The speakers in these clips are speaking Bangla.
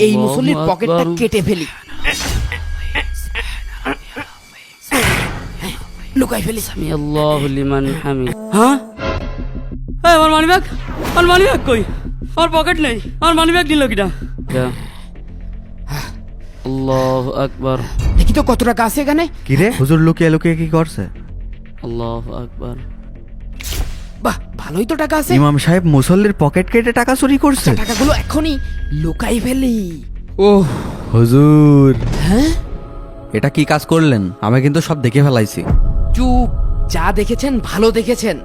এই মুসল্লির পকেটটা কেটে ফেলি, লুকাই ফেলি। সামি আল্লাহু লিমান হামিদ। হ্যাঁ, এই আমার মানিব্যাগ, আমার মানিব্যাগ কই? আমার পকেট নেই, আমার মানিব্যাগ নিল কিনা? আল্লাহু আকবার। দেখি তো কত টাকা আছে এখানে। কিরে হুজুর লুকিয়ে লুকিয়ে কি করছে? আল্লাহু আকবার। বাহ, ভালোই তো টাকা আছে। ইমাম সাহেব মুসল্লির পকেট কেটে টাকা চুরি করছে। টাকাগুলো এখনই লুকাই ফেলি। ওহ হুজুর, হ্যাঁ, এটা কি কাজ করলেন? আমি কিন্তু সব দেখে ফেলাইছি। চুপ, যা দেখেছেন ভালো দেখেছেন।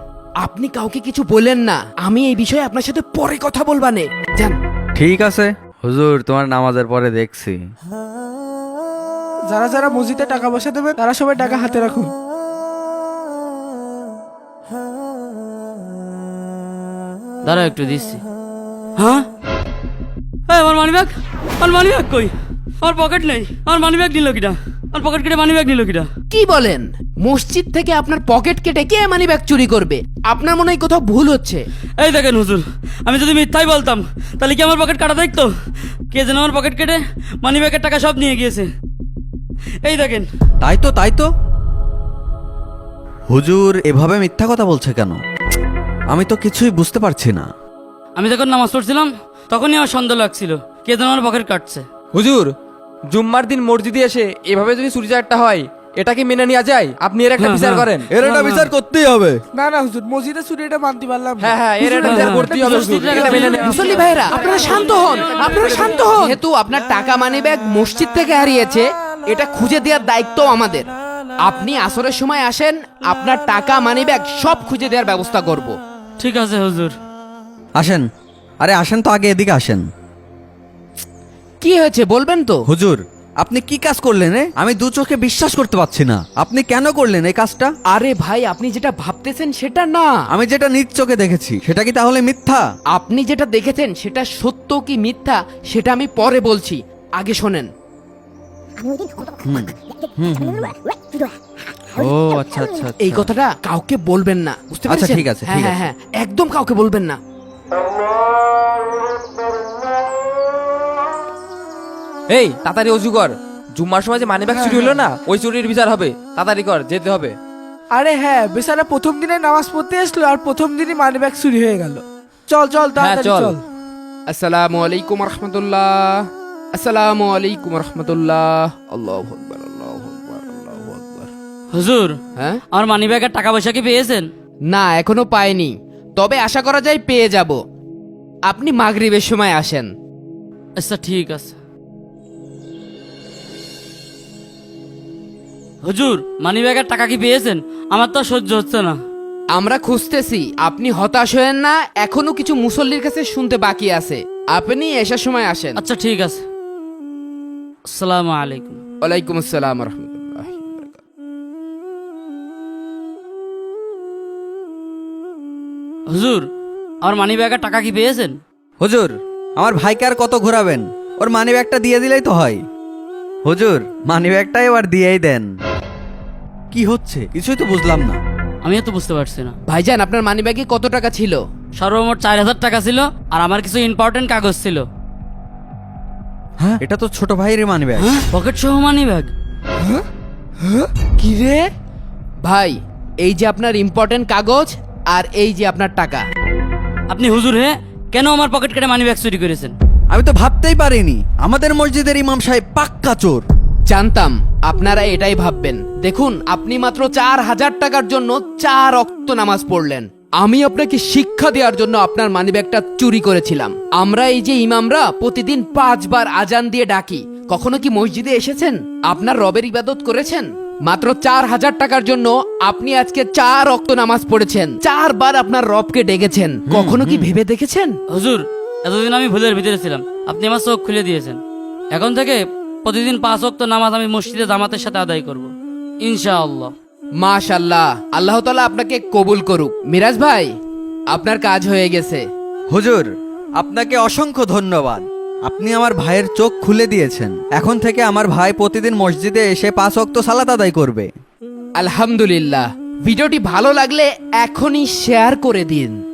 আপনি কাউকে কিছু বললেন না, আমি এই বিষয়ে আপনার সাথে পরে কথা বলবানে। যান। ঠিক আছে হুজুর, তোমার নামাজের পরে দেখছি। যারা যারা মসজিদে টাকা পয়সা দেবে তারা সবাই টাকা হাতে রাখুন। দাঁড়াও একটু দিচ্ছি। হ্যাঁ, এই আমার মানিব্যাগ, আমার মানিব্যাগ কই? আমার পকেট নেই, আমার মানিব্যাগ নিল কিনা? আমার পকেট কেটে মানিব্যাগ নিল কিনা? কি বলেন? মসজিদ থেকে আপনার পকেট কেটে কে মানিব্যাগ চুরি করবে? আপনার মনে হয় কোথাও ভুল হচ্ছে। এই দেখেন হুজুর, আমি যদি মিথ্যাই বলতাম তাহলে কি আমার পকেট কাটা দেখতো? কে যেন আমার পকেট কেটে মানিব্যাগের টাকা সব নিয়ে গিয়েছে। এই দেখেন। তাই তো তাই তো হুজুর এভাবে মিথ্যা কথা বলছে কেন? আমি তো কিছুই বুঝতে পারছি না। আমি যখন নামাজ পড়ছিলাম তখনই আমার সন্দেহ লাগছিল কে যেন আমার পকেট কাটছে। হুজুর, জুম্মার দিন মসজিদে এসে এভাবে যদি চুরি চারটা হয়, এটা কি মেনে নেওয়া যায়? আপনি এর একটা বিচার করেন। এর একটা বিচার করতেই হবে। না না হুজুর, মসজিদে চুরি এটা মানতে পারলাম না। হ্যাঁ হ্যাঁ, এর একটা বিচার করতেই হবে হুজুর। এটা মেনে নেওয়া- মুসল্লি ভাইরা, আপনারা শান্ত হন, আপনারা শান্ত হন। যেহেতু আপনার টাকা মানিব্যাগ মসজিদ থেকে হারিয়েছে, এটা খুঁজে দেওয়ার দায়িত্ব আমাদের। আপনি আসরের সময় আসেন, আপনার টাকা মানিব্যাগ সব খুঁজে দেওয়ার ব্যবস্থা করব। ঠিক আছে হুজুর। আসেন, আরে আসেন তো, আগে এদিকে আসেন। কি হয়েছে বলবেন তো? হুজুর আপনি কি কাজ করলেন? আমি দু চোখে বিশ্বাস করতে পারছি না। আপনি কেন করলেন এই কাজটা? আরে ভাই, আপনি যেটা ভাবতেছেন সেটা না। আমি যেটা নিজ চোখে দেখেছি সেটা কি তাহলে মিথ্যা? আপনি যেটা দেখেছেন সেটা সত্য কি মিথ্যা সেটা আমি পরে বলছি, আগে শোনেন। ও আচ্ছা আচ্ছা এই কথাটা কাউকে বলবেন না, বুঝতে আচ্ছা, পেরেছেন? ঠিক আছে, হ্যাঁ ঠিক হ্যাঁ আছে। হ্যাঁ, একদম কাউকে বলবেন না। এই তাড়াতাড়ি অজু কর। জুম্মার সময় যে মানিব্যাগ চুরি হলো না, ওই চুরির বিচার হবে। তাড়াতাড়ি কর, যেতে হবে। আরে হ্যাঁ, বেচারা প্রথম দিনে নামাজ পড়তে আসলো আর প্রথম দিনই মানিব্যাগ চুরি হয়ে গেল। চল চল তাড়াতাড়ি চল। চল। আসসালামু আলাইকুম রহমতুল্লাহ, আসসালামু আলাইকুম রহমতুল্লাহ। আল্লাহু আকবার, আল্লাহু আকবার, আল্লাহু আকবার। হুজুর, হ্যাঁ, আমার মানিব্যাগের টাকা পয়সা কি পেয়েছেন? না এখনো পাইনি, তবে আশা করা যায় পেয়ে যাব। আপনি মাগরিবের সময় আসেন। আচ্ছা ঠিক আছে। হুজুর, মানিব্যাগের টাকা কি পেয়েছেন? আমার তো আর সহ্য হচ্ছে না। আমরা খুঁজতেছি, আপনি হতাশ হয়েন না, এখনো কিছু মুসল্লির কাছে শুনতে বাকি আছে। আপনি এসার সময় আসেন। আচ্ছা ঠিক আছে। আসসালামু আলাইকুম। ওয়ালাইকুম আসসালাম রহমতুল্লাহ। হুজুর, আমার মানিব্যাগের টাকা কি পেয়েছেন? হুজুর আমার ভাইকে আর কত ঘোরাবেন? ওর মানিব্যাগটা দিয়ে দিলেই তো হয়। হুজুর মানিব্যাগটা এবার দিয়েই দেন। কি হচ্ছে কিছুই তো বুঝলাম না। আমিও তো বুঝতে পারছি না। ভাইজান, আপনার মানিব্যাগে কত টাকা ছিল? সর্বমোট 4000 টাকা ছিল, আর আমার কিছু ইম্পর্টেন্ট কাগজ ছিল। হ্যাঁ, এটা তো ছোট ভাইয়ের মানিব্যাগ। পকেট সহ মানিব্যাগ? কি রে ভাই, এই যে আপনার ইম্পর্টেন্ট কাগজ আর এই যে আপনার টাকা। আপনি হুজুর হে কেন আমার পকেট কেটে মানিব্যাগ চুরি করেছেন? আমি তো ভাবতেই পারিনি আমাদের মসজিদের ইমাম সাহেব পাক্কা চোর। জানতাম আপনারা এটাই ভাববেন। দেখুন, আপনি মাত্র 4000 টাকার জন্য 4 ওয়াক্ত নামাজ পড়লেন। আমি আপনাকে শিক্ষা দেওয়ার জন্য আপনার মানিব্যাগটা চুরি করেছিলাম। আমরা এই যে ইমামরা প্রতিদিন 5 বার আজান দিয়ে ডাকি, কখনো কি মসজিদে এসেছেন? আপনার রবের ইবাদত করেছেন? মাত্র 4000 টাকার জন্য আপনি আজকে 4 ওয়াক্ত নামাজ পড়েছেন, 4 বার আপনার রবকে ডেকেছেন। কখনো কি ভেবে দেখেছেন? হুজুর, এতদিন আমি ভুলের ভিতরে ছিলাম, আপনি আমার চোখ খুলে দিয়েছেন। এখন থেকে প্রতিদিন 5 ওয়াক্ত নামাজ আমি মসজিদে জামাতের সাথে আদায় করব, ইনশাআল্লাহ। মাশাআল্লাহ, আল্লাহ তাআলা আপনাকে কবুল করুক। মিরাজ ভাই, আপনার কাজ হয়ে গেছে। হুজুর আপনাকে অসংখ্য ধন্যবাদ। আপনি আমার ভাইয়ের চোখ খুলে দিয়েছেন। এখন থেকে আমার ভাই প্রতিদিন মসজিদে এসে 5 ওয়াক্ত সালাত আদায় করবে। আলহামদুলিল্লাহ। ভিডিওটি ভালো লাগলে এখনই শেয়ার করে দিন।